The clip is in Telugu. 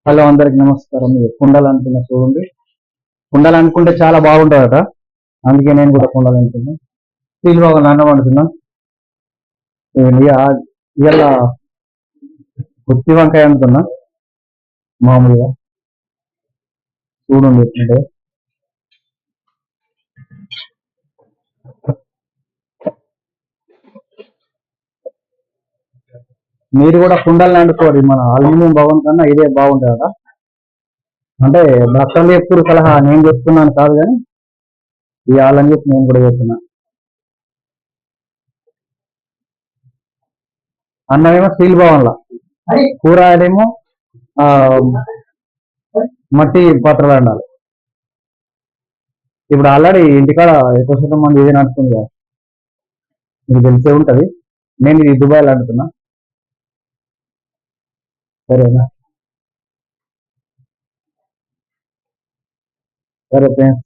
హలో, అందరికి నమస్కారం. ఇది కుండలు అనుకున్న చూడండి. కుండలు అనుకుంటే చాలా బాగుంటుందట. అందుకే నేను కూడా కుండలు అనుకున్నా. స్టీల్ బాగా అన్నం వండుతున్నా. ఇవాళ గుత్తి వంకాయ అనుకున్నా. మామూలుగా చూడండి ఎట్లుంటే. మీరు కూడా కుండలు వండుకోవాలి. మన అల్యూమినియం భవన్ కన్నా ఇదే బాగుంటుందట. అంటే భక్తులు ఎప్పుడు సలహా నేను చెప్తున్నాను కాదు, కానీ ఇవ్వాలని చెప్పి నేను కూడా చెప్తున్నా. అన్నమేమో స్టీల్ భవన్లా, కూరగాయలేమో ఆ, మట్టి పాత్రలు వండాలి. ఇప్పుడు ఆల్రెడీ ఇంటికాడ ఎక్కువ శాతం మంది ఇదే నడుస్తుంది కదా, మీకు తెలిసే ఉంటది. నేను ఇది దుబాయ్లో అంటున్నా. సరేనా? సరే ఫ్రెండ్స్.